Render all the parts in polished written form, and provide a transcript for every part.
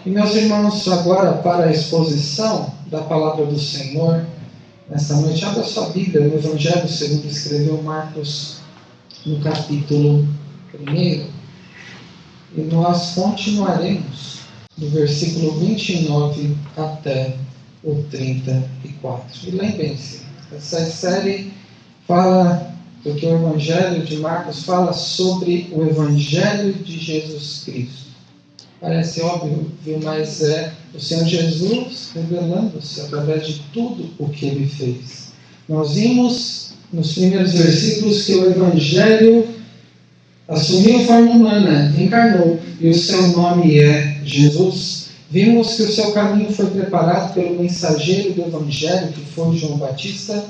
E meus irmãos, agora para a exposição da palavra do Senhor, nessa noite, abra sua Bíblia no Evangelho segundo escreveu Marcos, no capítulo 1, e nós continuaremos do versículo 29 até o 34. E lembrem-se, essa série fala, porque o Evangelho de Marcos fala sobre o Evangelho de Jesus Cristo. Parece óbvio, mas é o Senhor Jesus revelando-se através de tudo o que Ele fez. Nós vimos nos primeiros versículos que o Evangelho assumiu forma humana, encarnou, e o seu nome é Jesus. Vimos que o seu caminho foi preparado pelo mensageiro do Evangelho, que foi João Batista.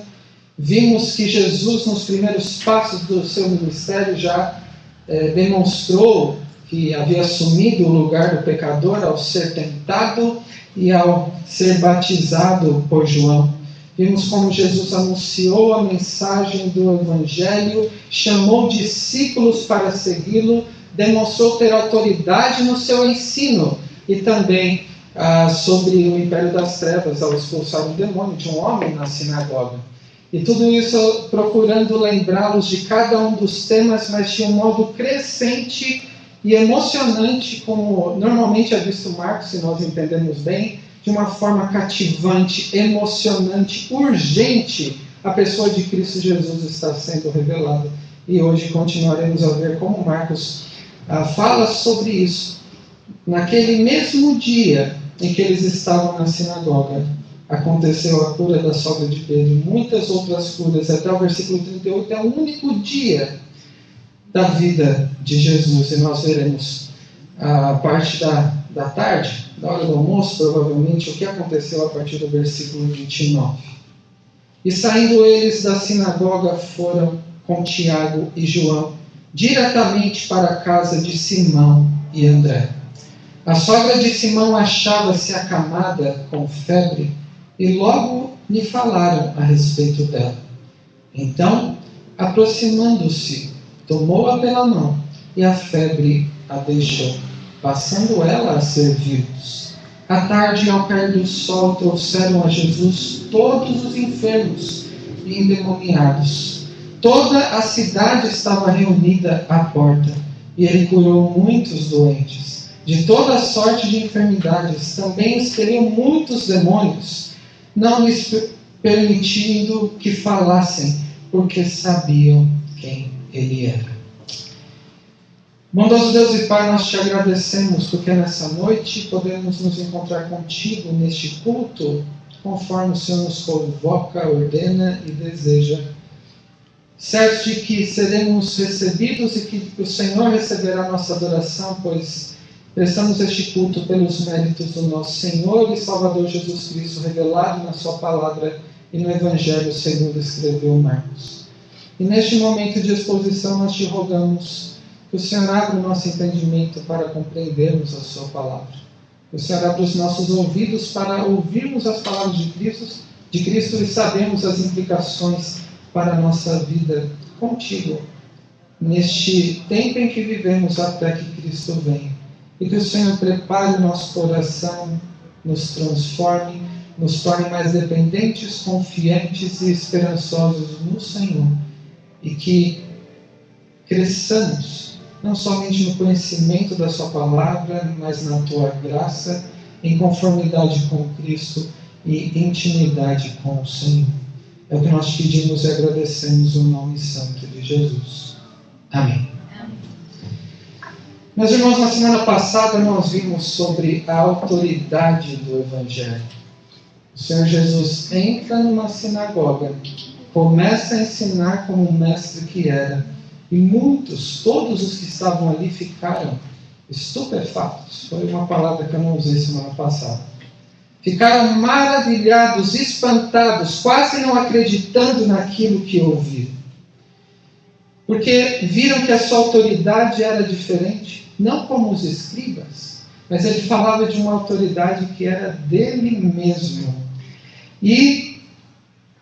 Vimos que Jesus, nos primeiros passos do seu ministério, já demonstrou que havia assumido o lugar do pecador ao ser tentado e ao ser batizado por João. Vimos como Jesus anunciou a mensagem do Evangelho, chamou discípulos para segui-lo, demonstrou ter autoridade no seu ensino e também sobre o império das trevas, ao expulsar um demônio de um homem na sinagoga. E tudo isso procurando lembrá-los de cada um dos temas, mas de um modo crescente e emocionante, como normalmente é visto Marcos, se nós entendemos bem, de uma forma cativante, emocionante, urgente, a pessoa de Cristo Jesus está sendo revelada. E hoje continuaremos a ver como Marcos fala sobre isso. Naquele mesmo dia em que eles estavam na sinagoga, aconteceu a cura da sogra de Pedro, muitas outras curas, até o versículo 38, é o único dia da vida de Jesus, e nós veremos a parte da tarde, da hora do almoço, provavelmente, o que aconteceu a partir do versículo 29. E saindo eles da sinagoga, foram com Tiago e João, diretamente para a casa de Simão e André. A sogra de Simão achava-se acamada com febre, e logo lhe falaram a respeito dela. Então, aproximando-se, tomou-a pela mão, e a febre a deixou, passando ela a servir-los. À tarde, ao cair do sol, trouxeram a Jesus todos os enfermos e endemoniados. Toda a cidade estava reunida à porta, e ele curou muitos doentes, de toda sorte de enfermidades, também expeliu muitos demônios, não lhes permitindo que falassem, porque sabiam quem Ele era. Bondoso Deus e Pai, nós te agradecemos porque nessa noite podemos nos encontrar contigo neste culto, conforme o Senhor nos convoca, ordena e deseja. Certo de que seremos recebidos e que o Senhor receberá a nossa adoração, pois prestamos este culto pelos méritos do nosso Senhor e Salvador Jesus Cristo, revelado na sua palavra e no Evangelho segundo escreveu Marcos. E neste momento de exposição nós te rogamos que o Senhor abra o nosso entendimento para compreendermos a sua palavra. Que o Senhor abra os nossos ouvidos para ouvirmos as palavras de Cristo e sabermos as implicações para a nossa vida contigo, neste tempo em que vivemos até que Cristo venha. E que o Senhor prepare o nosso coração, nos transforme, nos torne mais dependentes, confiantes e esperançosos no Senhor. E que cresçamos, não somente no conhecimento da sua palavra, mas na tua graça, em conformidade com Cristo e intimidade com o Senhor. É o que nós pedimos e agradecemos no nome santo de Jesus. Amém. Meus irmãos, na semana passada nós vimos sobre a autoridade do Evangelho. O Senhor Jesus entra numa sinagoga, começa a ensinar como o mestre que era, e muitos, todos os que estavam ali ficaram estupefatos. Foi uma palavra que eu não usei semana passada. Ficaram maravilhados, espantados, quase não acreditando naquilo que ouviram. Porque viram que a sua autoridade era diferente, não como os escribas, mas ele falava de uma autoridade que era dele mesmo. E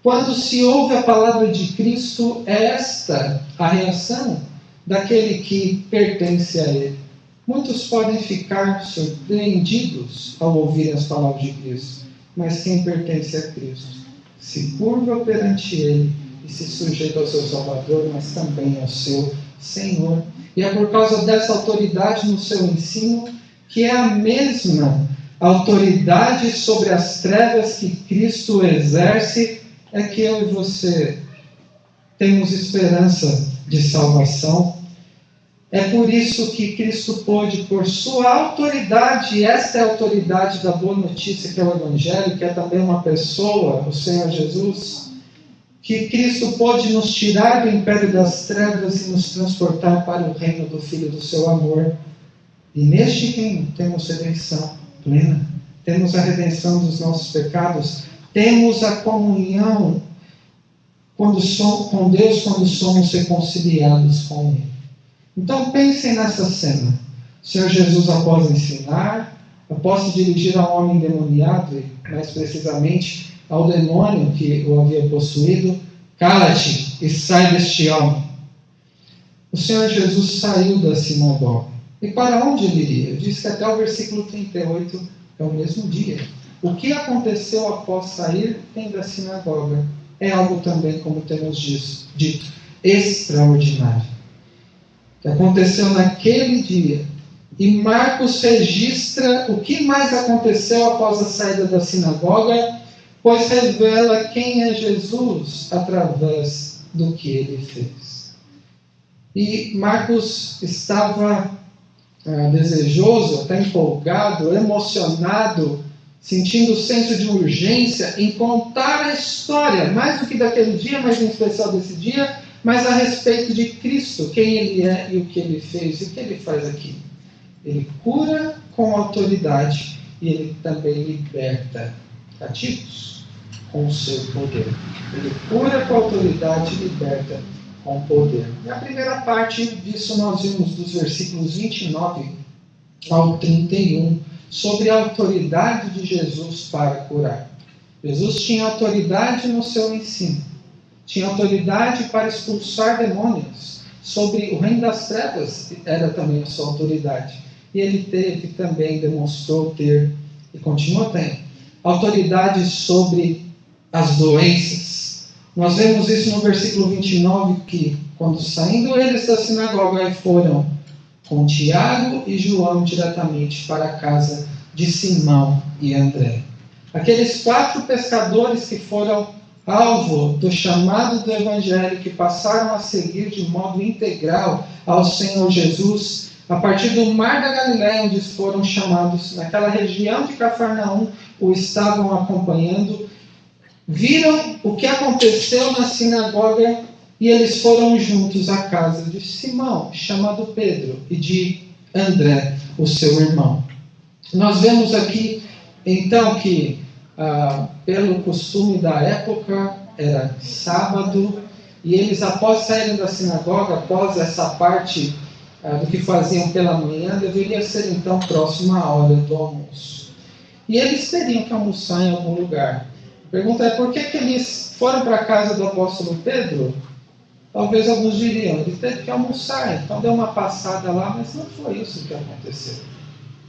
quando se ouve a palavra de Cristo, é esta a reação daquele que pertence a ele. Muitos podem ficar surpreendidos ao ouvir as palavras de Cristo, mas quem pertence a Cristo se curva perante Ele e se sujeita ao seu Salvador, mas também ao seu Senhor. E é por causa dessa autoridade no seu ensino, que é a mesma autoridade sobre as trevas que Cristo exerce, é que eu e você temos esperança de salvação. É por isso que Cristo pôde, por sua autoridade, e esta é a autoridade da boa notícia, que é o Evangelho, que é também uma pessoa, o Senhor Jesus, que Cristo pôde nos tirar do império das trevas e nos transportar para o reino do Filho do seu amor. E neste reino temos redenção plena, temos a redenção dos nossos pecados, temos a comunhão com Deus quando somos reconciliados com Ele. Então pensem nessa cena. O Senhor Jesus, após ensinar, após se dirigir ao homem endemoniado, e mais precisamente ao demônio que o havia possuído, cala-te e sai deste homem. O Senhor Jesus saiu da sinagoga. E para onde ele iria? Eu disse que até o versículo 38 é o mesmo dia. O que aconteceu após sair da sinagoga é algo também, como temos dito, extraordinário. Que aconteceu naquele dia. E Marcos registra o que mais aconteceu após a saída da sinagoga, pois revela quem é Jesus através do que ele fez. E Marcos estava desejoso, até empolgado, emocionado, sentindo o senso de urgência em contar a história, mais do que daquele dia, mas em especial desse dia, mas a respeito de Cristo, quem Ele é e o que Ele fez e o que Ele faz aqui. Ele cura com autoridade e Ele também liberta cativos com o seu poder. Ele cura com autoridade e liberta com poder. E a primeira parte disso nós vimos dos versículos 29 ao 31, sobre a autoridade de Jesus para curar. Jesus tinha autoridade no seu ensino. Tinha autoridade para expulsar demônios. Sobre o reino das trevas era também a sua autoridade. E ele teve também, demonstrou ter, e continua tendo, autoridade sobre as doenças. Nós vemos isso no versículo 29, que quando saindo eles da sinagoga, foram com Tiago e João diretamente para a casa de Simão e André. Aqueles 4 pescadores que foram alvo do chamado do Evangelho, que passaram a seguir de modo integral ao Senhor Jesus, a partir do Mar da Galileia, onde foram chamados, naquela região de Cafarnaum, o estavam acompanhando, viram o que aconteceu na sinagoga e eles foram juntos à casa de Simão, chamado Pedro, e de André, o seu irmão. Nós vemos aqui, então, que pelo costume da época, era sábado, e eles, após saírem da sinagoga, após essa parte do que faziam pela manhã, deveria ser então próxima à hora do almoço. E eles teriam que almoçar em algum lugar. A pergunta é, por que eles foram para a casa do apóstolo Pedro? Talvez alguns diriam, ele teve que almoçar, então deu uma passada lá, mas não foi isso que aconteceu.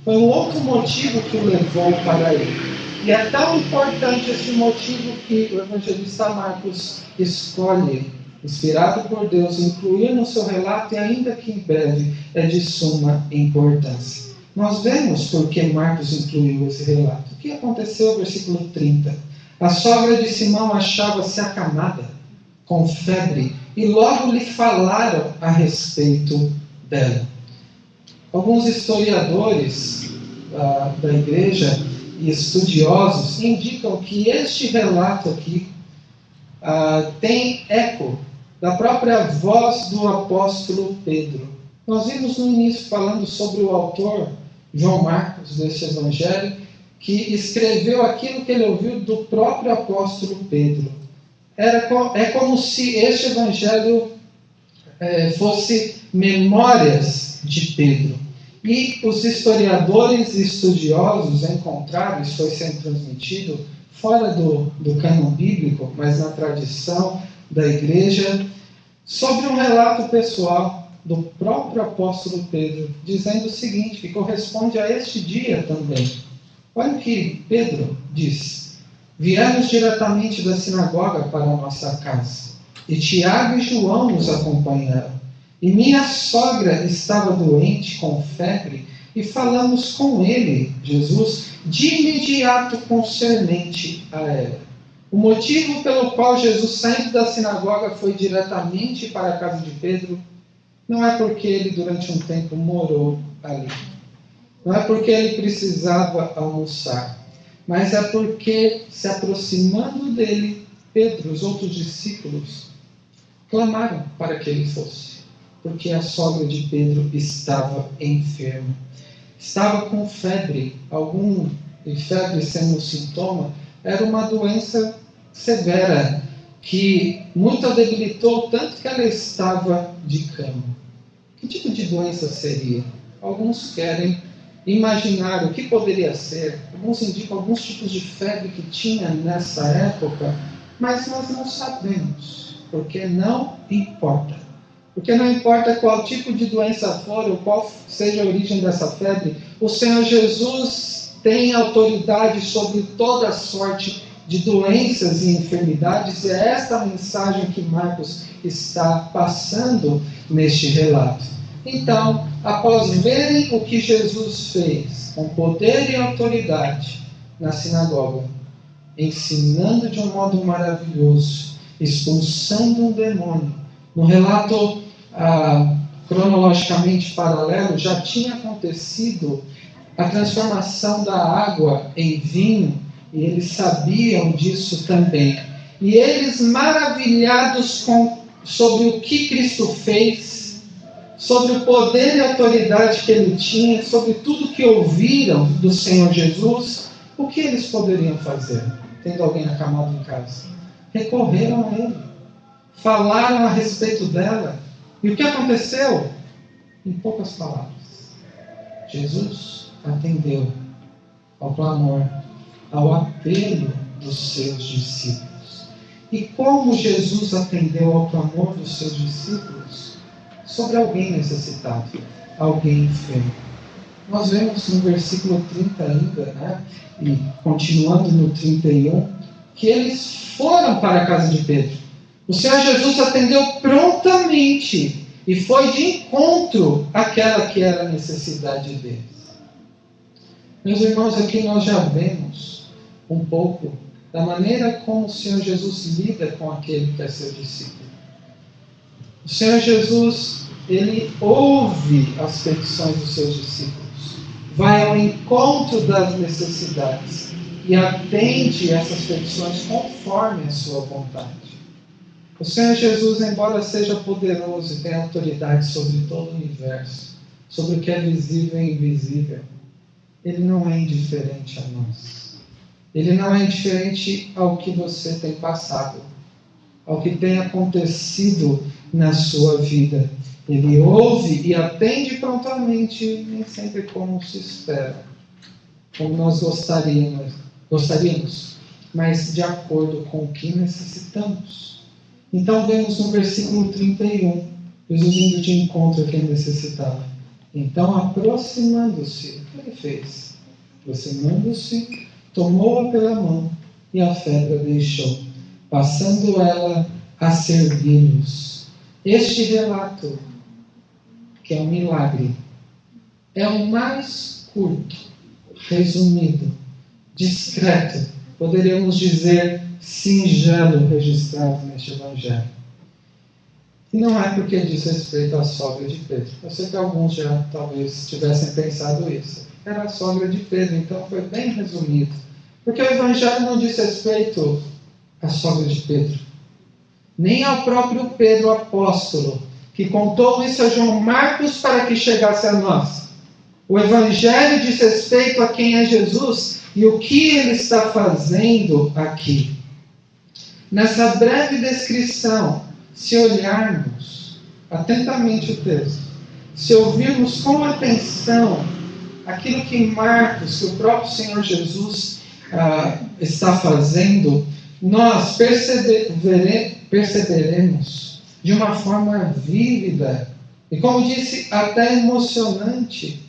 Foi um outro motivo que o levou para ele. E é tão importante esse motivo que o evangelista Marcos escolhe, inspirado por Deus, incluir no seu relato, e ainda que em breve é de suma importância. Nós vemos por que Marcos incluiu esse relato. O que aconteceu? Versículo 30. A sogra de Simão achava-se acamada, com febre, e logo lhe falaram a respeito dela. Alguns historiadores da igreja e estudiosos indicam que este relato aqui tem eco da própria voz do apóstolo Pedro. Nós vimos no início falando sobre o autor João Marcos deste evangelho, que escreveu aquilo que ele ouviu do próprio apóstolo Pedro. É como se este evangelho fosse memórias de Pedro. E os historiadores e estudiosos encontraram, isso foi sendo transmitido fora do cânon bíblico, mas na tradição da igreja, sobre um relato pessoal do próprio apóstolo Pedro, dizendo o seguinte, que corresponde a este dia também. Olha o que Pedro diz: viemos diretamente da sinagoga para a nossa casa, e Tiago e João nos acompanharam. E minha sogra estava doente com febre, e falamos com ele, Jesus, de imediato concernente a ela. O motivo pelo qual Jesus, saindo da sinagoga, foi diretamente para a casa de Pedro, não é porque ele durante um tempo morou ali. Não é porque ele precisava almoçar, mas é porque, se aproximando dele, Pedro e os outros discípulos clamaram para que ele fosse, porque a sogra de Pedro estava enferma. Estava com febre, e febre sendo um sintoma, era uma doença severa, que muito a debilitou, tanto que ela estava de cama. Que tipo de doença seria? Alguns querem imaginar o que poderia ser, alguns indicam alguns tipos de febre que tinha nessa época, mas nós não sabemos, porque não importa. Porque não importa qual tipo de doença for, ou qual seja a origem dessa febre, o Senhor Jesus tem autoridade sobre toda sorte de doenças e enfermidades. É esta mensagem que Marcos está passando neste relato. Então, após verem o que Jesus fez, com poder e autoridade, na sinagoga, ensinando de um modo maravilhoso, expulsando um demônio, no relato cronologicamente paralelo, já tinha acontecido a transformação da água em vinho, e eles sabiam disso também. E eles, maravilhados sobre o que Cristo fez, sobre o poder e autoridade que ele tinha, sobre tudo que ouviram do Senhor Jesus, o que eles poderiam fazer, tendo alguém acamado em casa? Recorreram a ele, falaram a respeito dela. E o que aconteceu? Em poucas palavras, Jesus atendeu ao clamor, ao apelo dos seus discípulos. E como Jesus atendeu ao clamor dos seus discípulos? Sobre alguém necessitado, alguém enfermo. Nós vemos no versículo 30 ainda, e continuando no 31, que eles foram para a casa de Pedro. O Senhor Jesus atendeu prontamente e foi de encontro àquela que era a necessidade deles. Meus irmãos, aqui nós já vemos um pouco da maneira como o Senhor Jesus lida com aquele que é seu discípulo. O Senhor Jesus, ele ouve as petições dos seus discípulos, vai ao encontro das necessidades e atende essas petições conforme a sua vontade. O Senhor Jesus, embora seja poderoso e tenha autoridade sobre todo o universo, sobre o que é visível e invisível, ele não é indiferente a nós. Ele não é indiferente ao que você tem passado, ao que tem acontecido na sua vida. Ele ouve e atende prontamente, nem sempre como se espera, como nós gostaríamos, mas de acordo com o que necessitamos. Então vemos no versículo 31, Jesus indo de encontro a quem necessitava. Então, aproximando-se, o que ele fez? Aproximando-se, tomou-a pela mão e a febre a deixou, passando ela a servi-los. Este relato, que é um milagre, é o mais curto, resumido, discreto, poderíamos dizer singelo registrado neste Evangelho. E não é porque diz respeito à sogra de Pedro. Eu sei que alguns já talvez tivessem pensado isso. Era a sogra de Pedro, então foi bem resumido. Porque o Evangelho não diz respeito à sogra de Pedro, nem ao próprio Pedro apóstolo, que contou isso a João Marcos para que chegasse a nós. O Evangelho diz respeito a quem é Jesus e o que ele está fazendo aqui. Nessa breve descrição, se olharmos atentamente o texto, se ouvirmos com atenção aquilo que Marcos, que o próprio Senhor Jesus está fazendo, nós perceberemos de uma forma vívida E como disse, até emocionante,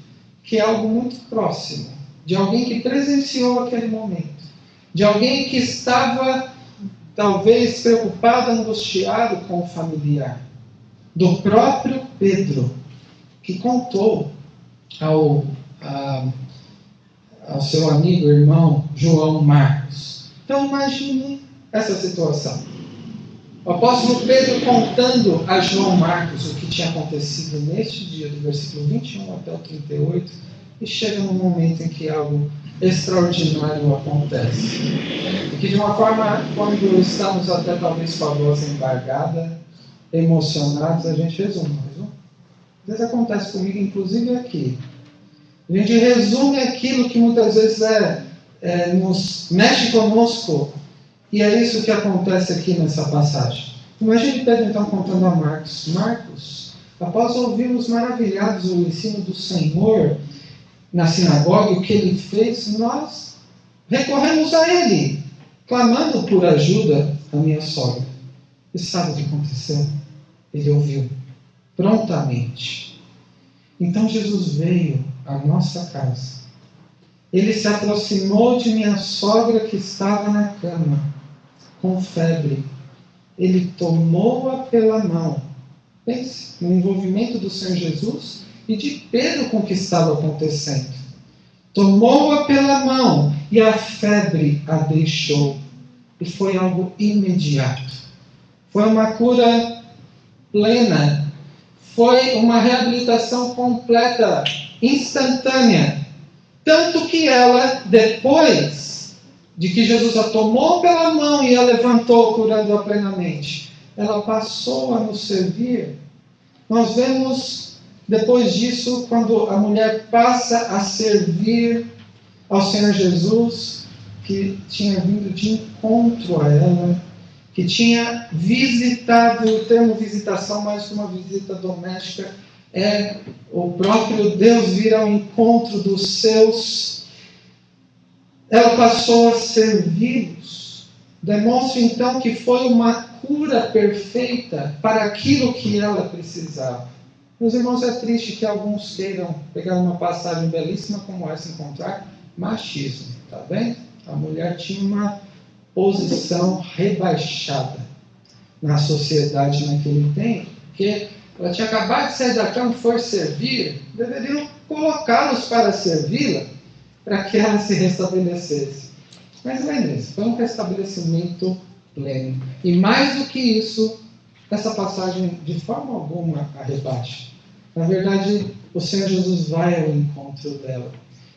que é algo muito próximo, de alguém que presenciou aquele momento, de alguém que estava talvez preocupado, angustiado com o familiar, do próprio Pedro, que contou ao seu amigo, irmão João Marcos. Então imagine essa situação. O apóstolo Pedro contando a João Marcos o que tinha acontecido neste dia, do versículo 21 até o 38, e chega num momento em que algo extraordinário acontece. E que de uma forma, quando estamos até talvez com a voz embargada, emocionados, a gente resume. Às vezes acontece comigo, inclusive aqui. A gente resume aquilo que muitas vezes nos mexe conosco, e é isso que acontece aqui nessa passagem. Imagine Pedro então contando a Marcos. Marcos, após ouvirmos maravilhados o ensino do Senhor na sinagoga, o que ele fez, nós recorremos a ele, clamando por ajuda a minha sogra. E sabe o que aconteceu? Ele ouviu prontamente. Então Jesus veio à nossa casa. Ele se aproximou de minha sogra que estava na cama, com febre. Ele tomou-a pela mão. Pense no envolvimento do Senhor Jesus e de Pedro com o que estava acontecendo. Tomou-a pela mão e a febre a deixou. E foi algo imediato. Foi uma cura plena. Foi uma reabilitação completa, instantânea. Tanto que ela, depois de que Jesus a tomou pela mão e a levantou, curando-a plenamente, ela passou a nos servir. Nós vemos, depois disso, quando a mulher passa a servir ao Senhor Jesus, que tinha vindo de encontro a ela, que tinha visitado, o termo visitação, mais que uma visita doméstica, é o próprio Deus vir ao encontro dos seus. Ela passou a servi-los. Demonstra então que foi uma cura perfeita para aquilo que ela precisava. Meus irmãos, é triste que alguns queiram pegar uma passagem belíssima como essa e encontrar machismo, tá bem? A mulher tinha uma posição rebaixada na sociedade naquele tempo, porque ela tinha acabado de sair da cama e foi servir, deveriam colocá-los para servi-la, para que ela se restabelecesse. Mas não é isso, foi um restabelecimento pleno. E mais do que isso, essa passagem de forma alguma a rebaixa. Na verdade, o Senhor Jesus vai ao encontro dela.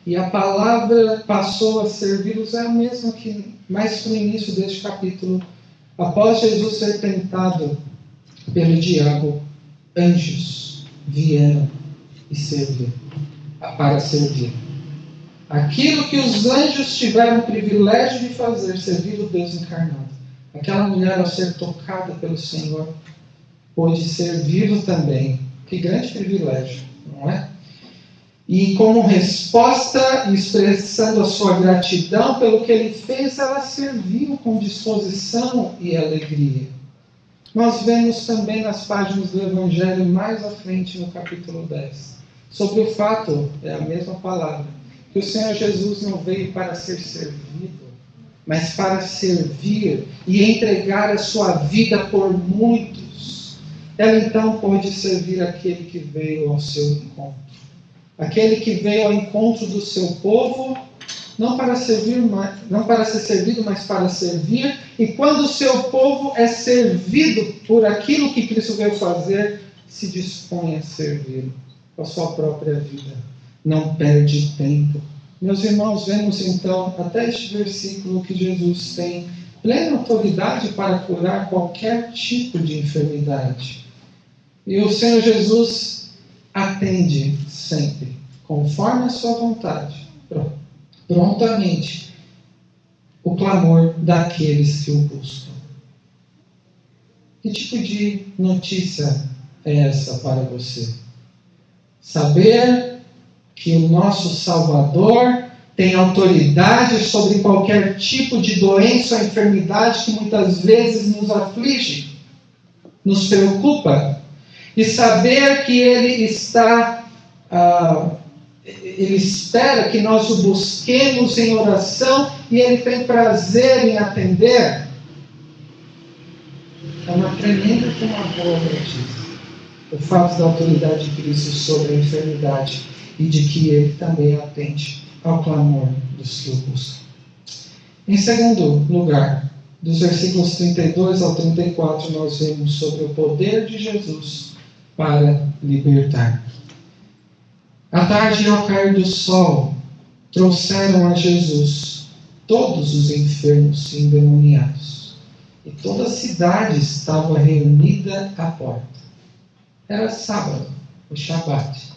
E a palavra passou a servi-los é a mesma que mais no início deste capítulo. Após Jesus ser tentado pelo diabo, anjos vieram e serviram, para servir. Aquilo que os anjos tiveram o privilégio de fazer, servir o Deus encarnado. Aquela mulher, ao ser tocada pelo Senhor, pôde servi-lo também. Que grande privilégio, não é? E como resposta, expressando a sua gratidão pelo que ele fez, ela serviu com disposição e alegria. Nós vemos também nas páginas do Evangelho, mais à frente no capítulo 10, sobre o fato, é a mesma palavra, que o Senhor Jesus não veio para ser servido, mas para servir e entregar a sua vida por muitos. Ela então pôde servir aquele que veio ao seu encontro. Aquele que veio ao encontro do seu povo, não para servir, não para ser servido, mas para servir. E quando o seu povo é servido por aquilo que Cristo veio fazer, se dispõe a servi-lo com a sua própria vida. Não perde tempo. Meus irmãos, vemos então, até este versículo, que Jesus tem plena autoridade para curar qualquer tipo de enfermidade. E o Senhor Jesus atende sempre, conforme a sua vontade, prontamente, o clamor daqueles que o buscam. Que tipo de notícia é essa para você? Saber que o nosso Salvador tem autoridade sobre qualquer tipo de doença ou enfermidade que muitas vezes nos aflige, nos preocupa. e saber que Ele está, Ele espera que nós o busquemos em oração e Ele tem prazer em atender, é uma tremenda e uma boa notícia. O fato da autoridade de Cristo sobre a enfermidade e de que Ele também atende ao clamor dos que o buscam. Em segundo lugar, dos versículos 32 ao 34, nós vemos sobre o poder de Jesus para libertar. À tarde, ao cair do sol, trouxeram a Jesus todos os enfermos e endemoniados, e toda a cidade estava reunida à porta. Era sábado, o Shabat,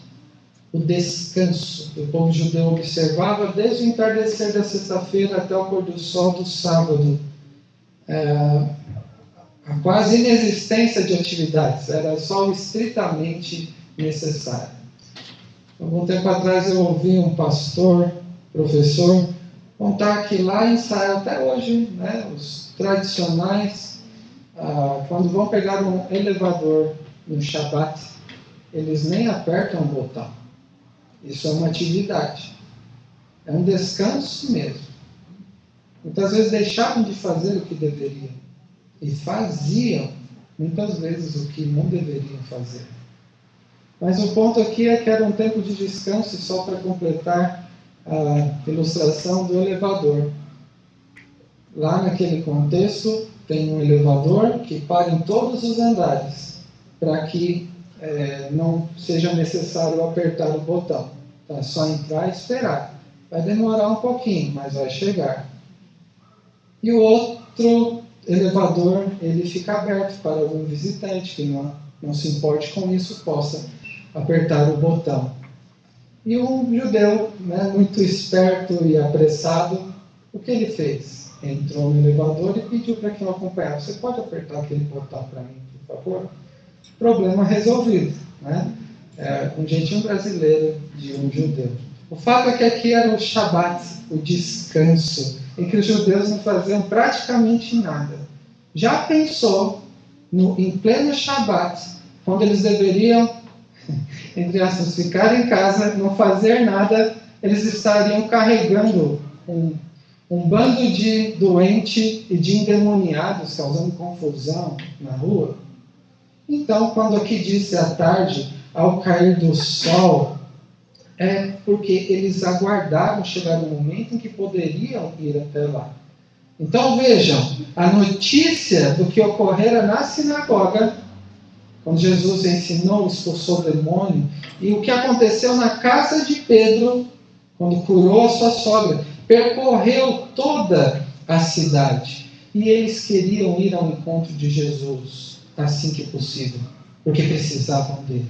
o descanso que o povo judeu observava desde o entardecer da sexta-feira até o pôr do sol do sábado. A quase inexistência de atividades, era só o estritamente necessário. Algum tempo atrás eu ouvi um pastor, professor, contar que lá em Israel, até hoje, né, os tradicionais, quando vão pegar um elevador no Shabat, eles nem apertam o botão. Isso é uma atividade. É um descanso mesmo. Muitas vezes deixavam de fazer o que deveriam. E faziam, muitas vezes, o que não deveriam fazer. Mas o ponto aqui é que era um tempo de descanso, só para completar a ilustração do elevador. Lá naquele contexto, tem um elevador que para em todos os andares, para que não seja necessário apertar o botão. Então é só entrar e esperar. Vai demorar um pouquinho, mas vai chegar. E o outro elevador, ele fica aberto para algum visitante que não se importe com isso, possa apertar o botão. E um judeu, né, muito esperto e apressado, o que ele fez? Entrou no elevador e pediu para que eu acompanhasse. Você pode apertar aquele botão para mim, por favor? Problema resolvido, né? Um jeitinho brasileiro de um judeu. O fato é que aqui era o Shabat, o descanso, em que os judeus não faziam praticamente nada. Já pensou em pleno Shabat, quando eles deveriam, entre aspas, ficar em casa, não fazer nada, eles estariam carregando um bando de doentes e de endemoniados, causando confusão na rua? Então, quando aqui disse à tarde, ao cair do sol, é porque eles aguardaram chegar o momento em que poderiam ir até lá. Então vejam, a notícia do que ocorrera na sinagoga, quando Jesus ensinou, expulsou o demônio, e o que aconteceu na casa de Pedro, quando curou a sua sogra, percorreu toda a cidade. E eles queriam ir ao encontro de Jesus, assim que possível, porque precisavam dele.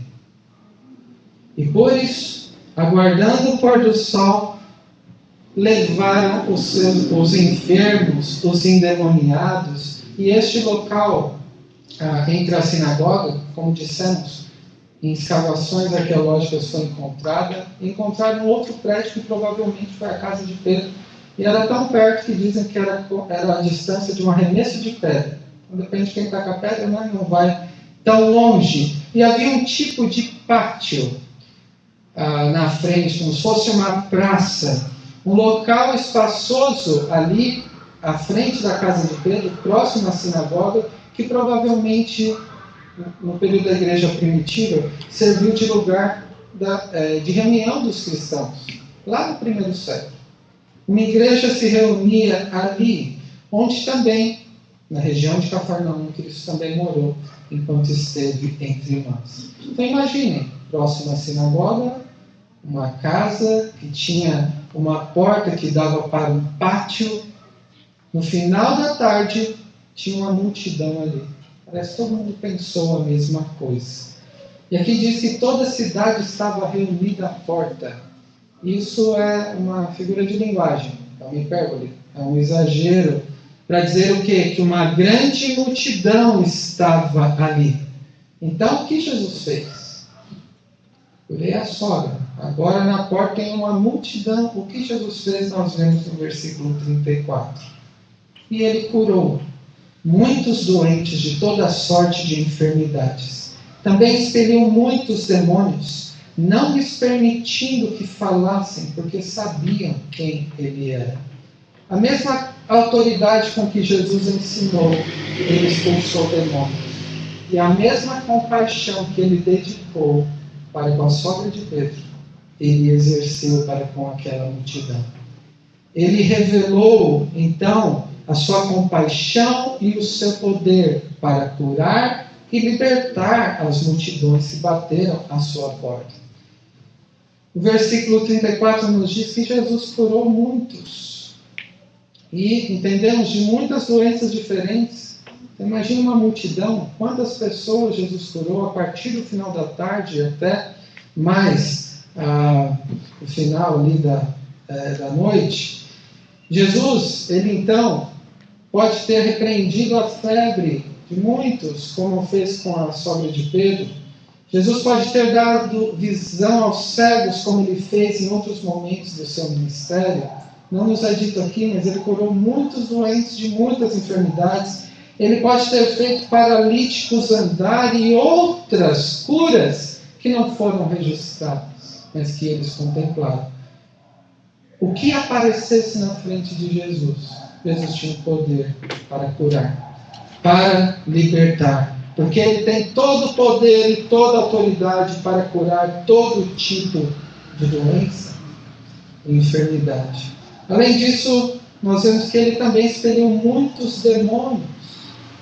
E por isso, aguardando o pôr do sol, levaram os enfermos, os endemoniados, e este local, entre a sinagoga, como dissemos, em escavações arqueológicas foi encontraram outro prédio que provavelmente foi a casa de Pedro, e era tão perto que dizem que era a distância de um arremesso de pedra. Então, depende de quem está com a pedra, não vai tão longe. E havia um tipo de pátio na frente, como se fosse uma praça, um local espaçoso ali à frente da casa de Pedro, próximo à sinagoga, que provavelmente, no período da igreja primitiva, serviu de lugar de reunião dos cristãos, lá no primeiro século. Uma igreja se reunia ali, onde também, na região de Cafarnaum, Cristo também morou, enquanto esteve entre nós. Então imaginem, próximo à sinagoga, uma casa que tinha uma porta que dava para um pátio. No final da tarde, tinha uma multidão ali. Parece que todo mundo pensou a mesma coisa. E aqui diz que toda a cidade estava reunida à porta. Isso é uma figura de linguagem, é uma hipérbole, é um exagero, para dizer o quê? Que uma grande multidão estava ali. Então, o que Jesus fez? Curei a sogra. Agora na porta tem uma multidão. O que Jesus fez, nós vemos no versículo 34. E ele curou muitos doentes de toda sorte de enfermidades, também expeliu muitos demônios, não lhes permitindo que falassem, porque sabiam quem ele era. A mesma autoridade com que Jesus ensinou, ele expulsou demônios. E a mesma compaixão que ele dedicou para com a sogra de Pedro, ele exerceu para com aquela multidão. Ele revelou, então, a sua compaixão e o seu poder para curar e libertar as multidões que bateram à sua porta. O versículo 34 nos diz que Jesus curou muitos. E entendemos de muitas doenças diferentes. Imagina uma multidão, quantas pessoas Jesus curou a partir do final da tarde até mais o final ali da noite. Jesus, ele então pode ter repreendido a febre de muitos, como fez com a sogra de Pedro. Jesus pode ter dado visão aos cegos, como ele fez em outros momentos do seu ministério. Não nos é dito aqui, mas ele curou muitos doentes de muitas enfermidades. Ele pode ter feito paralíticos andar e outras curas que não foram registradas, mas que eles contemplaram. O que aparecesse na frente de Jesus, Jesus tinha o poder para curar, para libertar, porque ele tem todo o poder e toda a autoridade para curar todo tipo de doença e enfermidade. Além disso, nós vemos que ele também expeliu muitos demônios,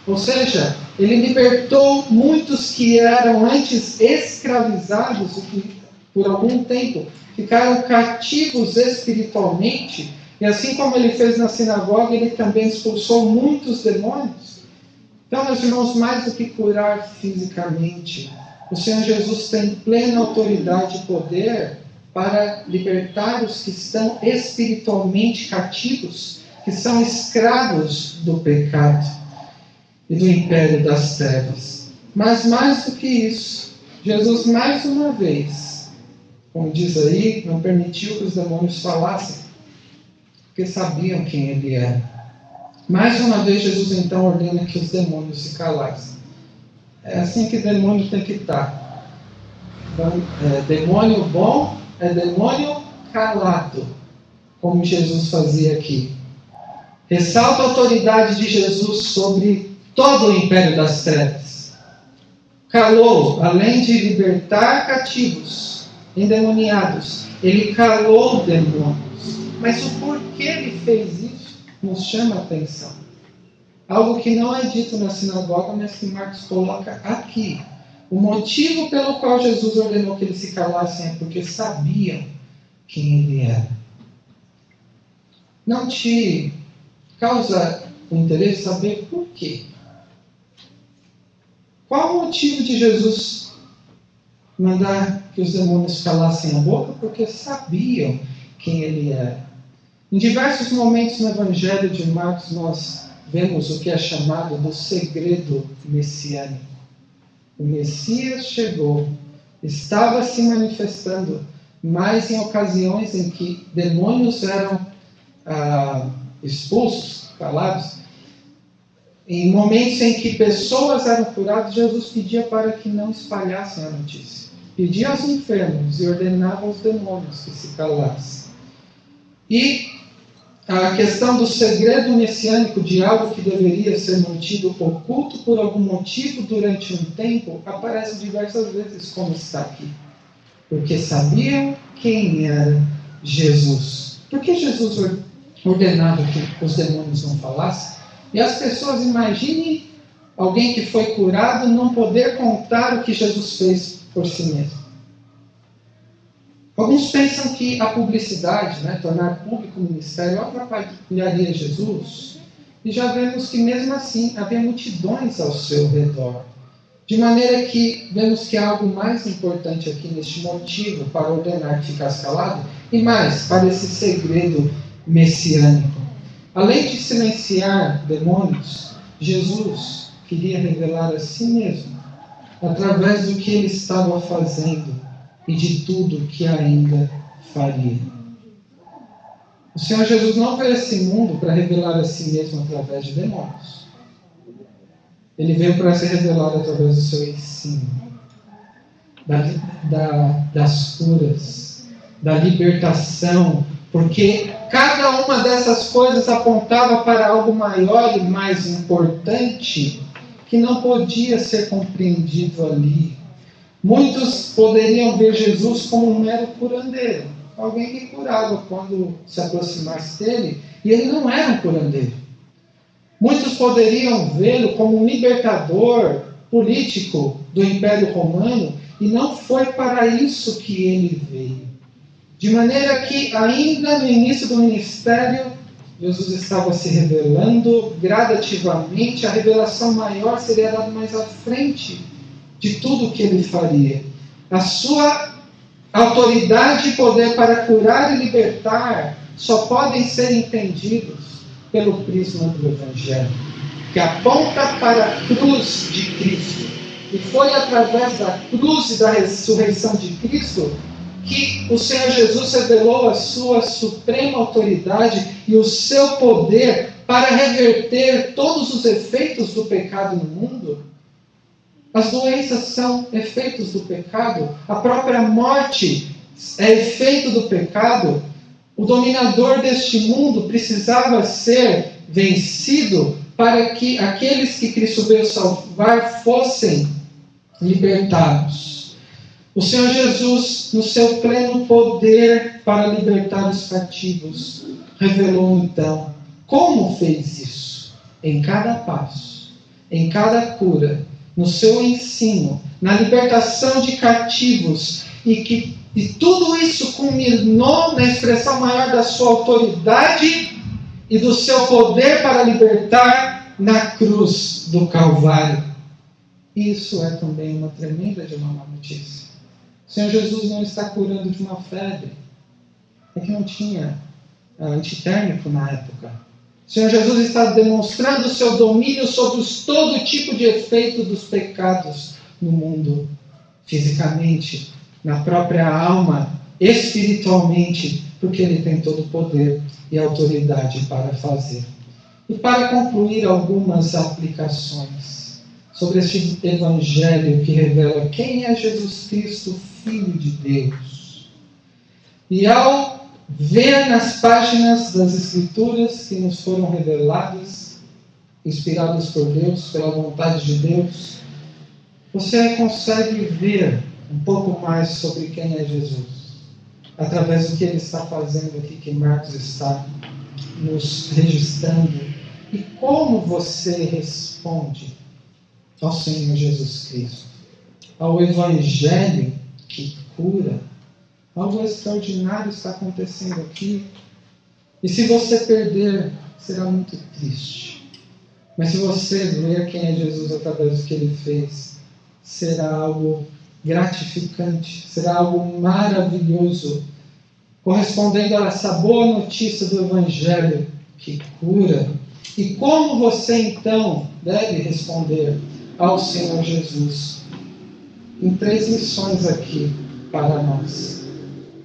ou seja, ele libertou muitos que eram antes escravizados e que por algum tempo ficaram cativos espiritualmente, e assim como ele fez na sinagoga, ele também expulsou muitos demônios. Então, meus irmãos, mais do que curar fisicamente, o Senhor Jesus tem plena autoridade e poder para libertar os que estão espiritualmente cativos, que são escravos do pecado e do império das trevas. Mas mais do que isso, Jesus mais uma vez, como diz aí, não permitiu que os demônios falassem, porque sabiam quem ele era. Mais uma vez, Jesus então ordena que os demônios se calassem. É assim que demônio tem que estar. Então, demônio bom é demônio calado, como Jesus fazia aqui. Ressalta a autoridade de Jesus sobre todo o império das trevas. Calou, além de libertar cativos, endemoniados, ele calou demônios. Mas o porquê ele fez isso nos chama a atenção. Algo que não é dito na sinagoga, mas que Marcos coloca aqui. O motivo pelo qual Jesus ordenou que eles se calassem é porque sabiam quem ele era. Não te causa o interesse saber por quê? Qual o motivo de Jesus mandar que os demônios calassem a boca? Porque sabiam quem ele era. Em diversos momentos no Evangelho de Marcos nós vemos o que é chamado do segredo messiânico. O Messias chegou, estava se manifestando, mas em ocasiões em que demônios eram expulsos, calados, em momentos em que pessoas eram curadas, Jesus pedia para que não espalhassem a notícia. Pedia aos enfermos e ordenava aos demônios que se calassem. E a questão do segredo messiânico, de algo que deveria ser mantido oculto por algum motivo durante um tempo, aparece diversas vezes, como está aqui. Porque sabiam quem era Jesus. Por que Jesus ordenava que os demônios não falassem? E as pessoas imaginem alguém que foi curado não poder contar o que Jesus fez por si mesmo. Alguns pensam que a publicidade, tornar público o ministério, atrapalharia Jesus. E já vemos que mesmo assim havia multidões ao seu redor. De maneira que vemos que há algo mais importante aqui neste motivo para ordenar que ficasse calado, e mais, para esse segredo messiânico. Além de silenciar demônios, Jesus queria revelar a si mesmo, através do que ele estava fazendo e de tudo que ainda faria. O Senhor Jesus não veio a esse mundo para revelar a si mesmo através de demônios. Ele veio para se revelar através do seu ensino. das curas, da libertação, porque cada uma dessas coisas apontava para algo maior e mais importante que não podia ser compreendido ali. Muitos poderiam ver Jesus como um mero curandeiro, alguém que curava quando se aproximasse dele, e ele não era um curandeiro. Muitos poderiam vê-lo como um libertador político do Império Romano, e não foi para isso que ele veio. De maneira que, ainda no início do ministério, Jesus estava se revelando gradativamente. A revelação maior seria dada mais à frente de tudo o que ele faria. A sua autoridade e poder para curar e libertar só podem ser entendidos pelo prisma do Evangelho, que aponta para a cruz de Cristo. E foi através da cruz e da ressurreição de Cristo que o Senhor Jesus revelou a sua suprema autoridade e o seu poder para reverter todos os efeitos do pecado no mundo. As doenças são efeitos do pecado, a própria morte é efeito do pecado. O dominador deste mundo precisava ser vencido para que aqueles que Cristo veio salvar fossem libertados. O Senhor Jesus, no seu pleno poder para libertar os cativos, revelou então como fez isso. Em cada passo, em cada cura, no seu ensino, na libertação de cativos, e tudo isso culminou na expressão maior da sua autoridade e do seu poder para libertar na cruz do Calvário. Isso é também uma tremenda de uma má notícia. O Senhor Jesus não está curando de uma febre. É que não tinha antitérmico na época. O Senhor Jesus está demonstrando o seu domínio sobre todo tipo de efeito dos pecados no mundo, fisicamente, na própria alma, espiritualmente, porque Ele tem todo o poder e autoridade para fazer. E para concluir algumas aplicações sobre este Evangelho que revela quem é Jesus Cristo, Filho de Deus. E ao ver nas páginas das Escrituras que nos foram reveladas, inspiradas por Deus, pela vontade de Deus, você consegue ver um pouco mais sobre quem é Jesus, através do que Ele está fazendo aqui, que Marcos está nos registrando, e como você responde ao Senhor Jesus Cristo, ao Evangelho que cura. Algo extraordinário está acontecendo aqui. E se você perder, será muito triste. Mas se você ver quem é Jesus através do que Ele fez, será algo gratificante, será algo maravilhoso, correspondendo a essa boa notícia do Evangelho que cura. E como você então deve responder ao Senhor Jesus? Em 3 lições aqui para nós.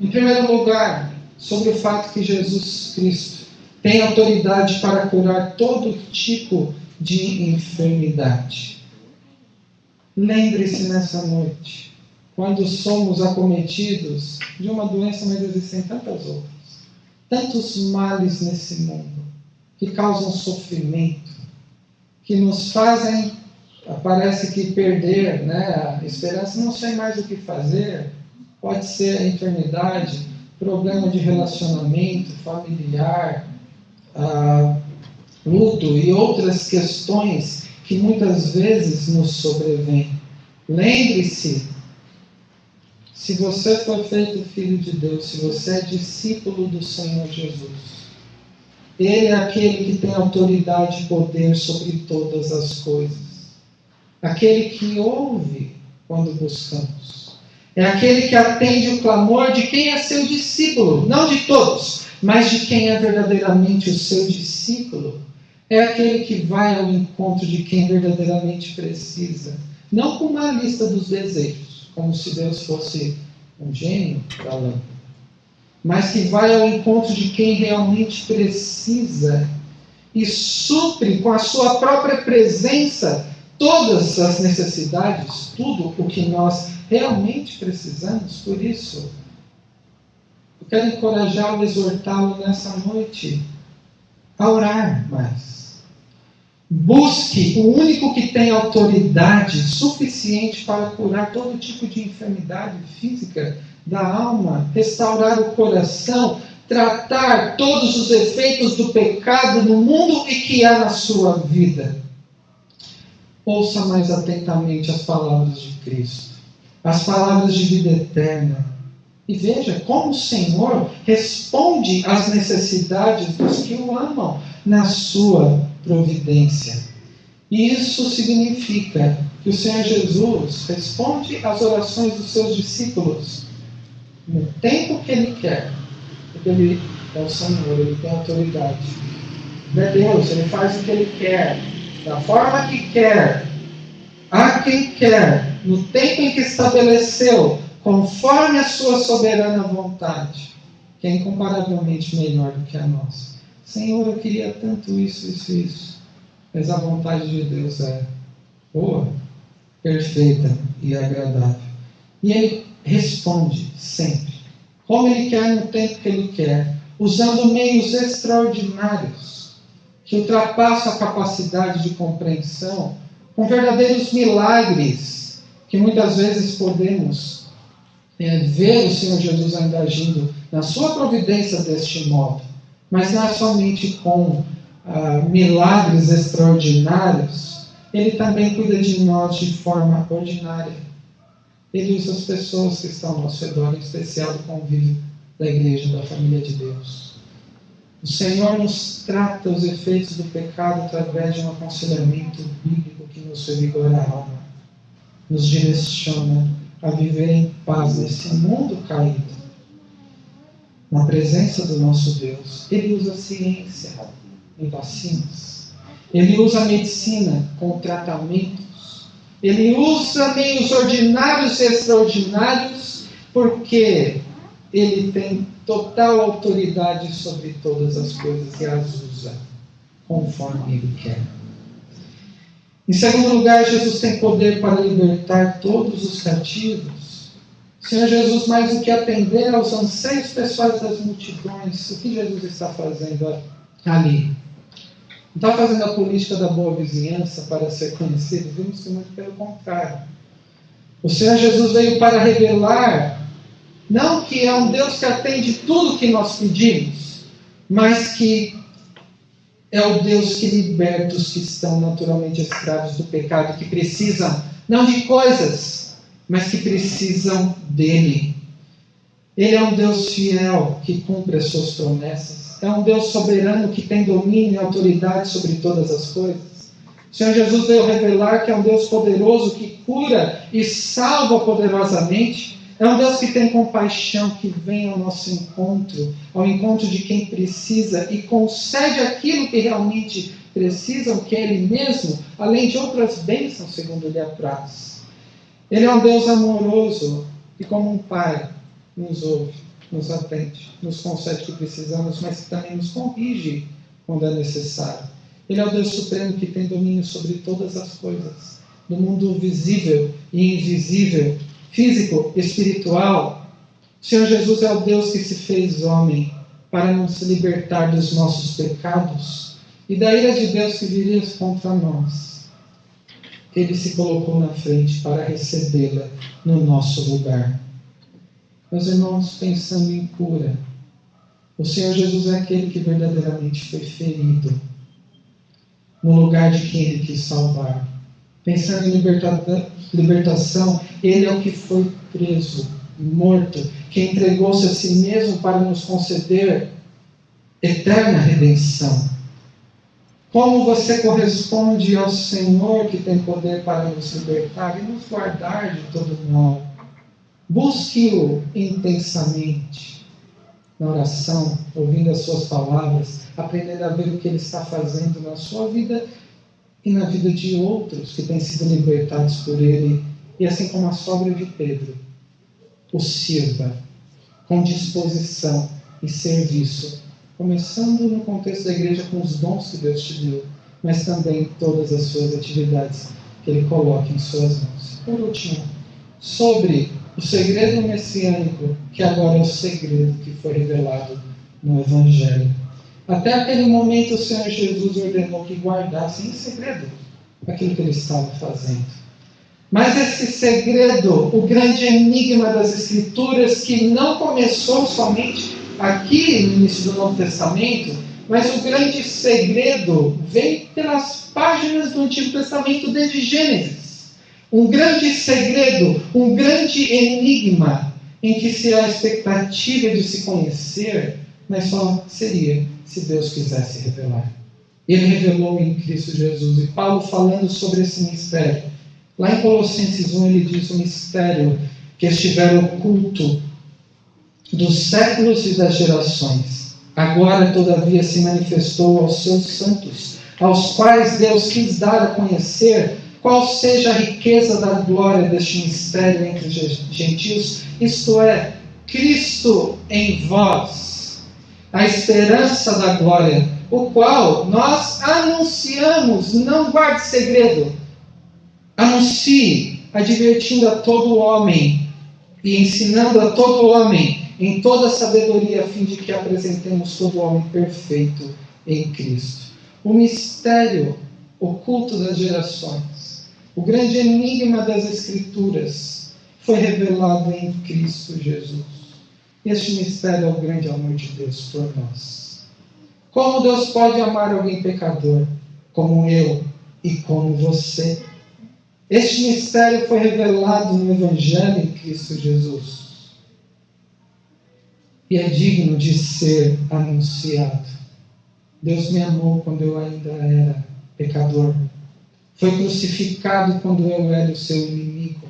Em primeiro lugar, sobre o fato que Jesus Cristo tem autoridade para curar todo tipo de enfermidade. Lembre-se nessa noite, quando somos acometidos de uma doença, mas existem tantas outras, tantos males nesse mundo, que causam sofrimento, que nos fazem, parece que perder, a esperança, não sei mais o que fazer. Pode ser a enfermidade, problema de relacionamento familiar, luto e outras questões que muitas vezes nos sobrevêm. Lembre-se, se você for feito filho de Deus, se você é discípulo do Senhor Jesus, Ele é aquele que tem autoridade e poder sobre todas as coisas. Aquele que ouve quando buscamos. É aquele que atende o clamor de quem é seu discípulo, não de todos, mas de quem é verdadeiramente o seu discípulo. É aquele que vai ao encontro de quem verdadeiramente precisa, não com uma lista dos desejos, como se Deus fosse um gênio da lâmpada, mas que vai ao encontro de quem realmente precisa e supre com a sua própria presença todas as necessidades, tudo o que nós realmente precisamos. Por isso, eu quero encorajá-lo, exortá-lo nessa noite a orar mais. Busque o único que tem autoridade suficiente para curar todo tipo de enfermidade física da alma, restaurar o coração, tratar todos os efeitos do pecado no mundo e que há na sua vida. Ouça mais atentamente as palavras de Cristo, as palavras de vida eterna, e veja como o Senhor responde às necessidades dos que o amam na sua providência. E isso significa que o Senhor Jesus responde às orações dos seus discípulos no tempo que Ele quer, porque Ele é o Senhor, Ele tem autoridade. Ele é Deus, Ele faz o que Ele quer, da forma que quer, a quem quer, no tempo em que estabeleceu, conforme a sua soberana vontade, que é incomparavelmente melhor do que a nossa. Senhor, eu queria tanto isso, mas a vontade de Deus é boa, perfeita e agradável. E Ele responde sempre, como Ele quer, no tempo que Ele quer, usando meios extraordinários, que ultrapassam a capacidade de compreensão, com verdadeiros milagres, que muitas vezes podemos ver o Senhor Jesus ainda agindo na sua providência deste modo. Mas não é somente com milagres extraordinários, Ele também cuida de nós de forma ordinária. Ele usa as pessoas que estão ao nosso redor, em especial do convívio da igreja, da família de Deus. O Senhor nos trata os efeitos do pecado através de um aconselhamento bíblico que nos revigora a alma, nos direciona a viver em paz nesse mundo caído, na presença do nosso Deus. Ele usa a ciência em vacinas, Ele usa a medicina com tratamentos, Ele usa meios ordinários e extraordinários, porque Ele tem total autoridade sobre todas as coisas e as usa conforme Ele quer. Em segundo lugar, Jesus tem poder para libertar todos os cativos. O Senhor Jesus, mais do que atender aos anseios pessoais das multidões, o que Jesus está fazendo ali? Não está fazendo a política da boa vizinhança para ser conhecido? Vimos que muito pelo contrário. O Senhor Jesus veio para revelar, não que é um Deus que atende tudo o que nós pedimos, mas que é o Deus que liberta os que estão naturalmente escravos do pecado, que precisam, não de coisas, mas que precisam dEle. Ele é um Deus fiel, que cumpre as suas promessas. É um Deus soberano, que tem domínio e autoridade sobre todas as coisas. O Senhor Jesus veio revelar que é um Deus poderoso, que cura e salva poderosamente. É um Deus que tem compaixão, que vem ao nosso encontro, ao encontro de quem precisa e concede aquilo que realmente precisam, que é Ele mesmo, além de outras bênçãos, segundo lhe apraz. Ele é um Deus amoroso, que como um pai nos ouve, nos atende, nos concede o que precisamos, mas que também nos corrige quando é necessário. Ele é o Deus supremo, que tem domínio sobre todas as coisas, do mundo visível e invisível, físico, espiritual. O Senhor Jesus é o Deus que se fez homem para nos libertar dos nossos pecados e da ira de Deus que viria contra nós. Ele se colocou na frente para recebê-la no nosso lugar. Meus irmãos, pensando em cura, o Senhor Jesus é aquele que verdadeiramente foi ferido no lugar de quem Ele quis salvar. Pensando em libertação, Ele é o que foi preso, morto, que entregou-se a si mesmo para nos conceder eterna redenção. Como você corresponde ao Senhor, que tem poder para nos libertar e nos guardar de todo mal? Busque-o intensamente na oração, ouvindo as suas palavras, aprendendo a ver o que Ele está fazendo na sua vida e na vida de outros que têm sido libertados por Ele. E assim como a sogra de Pedro, o sirva com disposição e serviço, começando no contexto da igreja com os dons que Deus te deu, mas também todas as suas atividades, que Ele coloque em suas mãos. Por último, sobre o segredo messiânico, que agora é o segredo que foi revelado no Evangelho. Até aquele momento o Senhor Jesus ordenou que guardassem em segredo aquilo que Ele estava fazendo. Mas esse segredo, o grande enigma das Escrituras, que não começou somente aqui no início do Novo Testamento, mas o grande segredo vem pelas páginas do Antigo Testamento desde Gênesis. Um grande segredo, um grande enigma, em que se há a expectativa de se conhecer, mas só seria se Deus quisesse revelar. Ele revelou em Cristo Jesus. E Paulo, falando sobre esse mistério, lá em Colossenses 1, ele diz: o mistério que estiver oculto dos séculos e das gerações, agora todavia se manifestou aos seus santos, aos quais Deus quis dar a conhecer qual seja a riqueza da glória deste mistério entre os gentios, isto é, Cristo em vós, a esperança da glória, o qual nós anunciamos. Não guarde segredo, anuncie, advertindo a todo homem e ensinando a todo homem em toda sabedoria, a fim de que apresentemos todo homem perfeito em Cristo. O mistério oculto das gerações, o grande enigma das Escrituras, foi revelado em Cristo Jesus. Este mistério é o grande amor de Deus por nós. Como Deus pode amar alguém pecador, como eu e como você? Este mistério foi revelado no Evangelho em Cristo Jesus. E é digno de ser anunciado. Deus me amou quando eu ainda era pecador. Foi crucificado quando eu era o seu inimigo.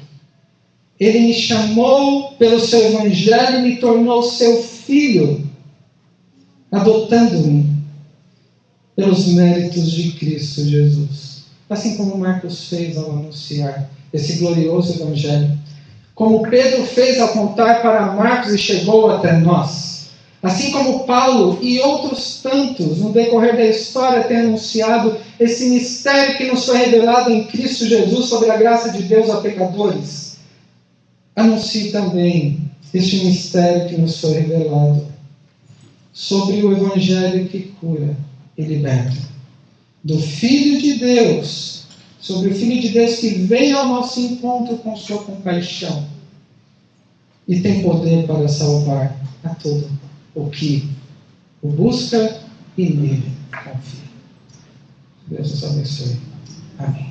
Ele me chamou pelo seu Evangelho e me tornou seu filho, adotando-me pelos méritos de Cristo Jesus. Assim como Marcos fez ao anunciar esse glorioso Evangelho. Como Pedro fez ao contar para Marcos e chegou até nós. Assim como Paulo e outros tantos, no decorrer da história, têm anunciado esse mistério que nos foi revelado em Cristo Jesus sobre a graça de Deus a pecadores. Anuncie também este mistério que nos foi revelado sobre o Evangelho que cura e liberta. Do Filho de Deus, sobre o Filho de Deus que veio ao nosso encontro com sua compaixão e tem poder para salvar a todo o que o busca e nele confia. Deus nos abençoe. Amém.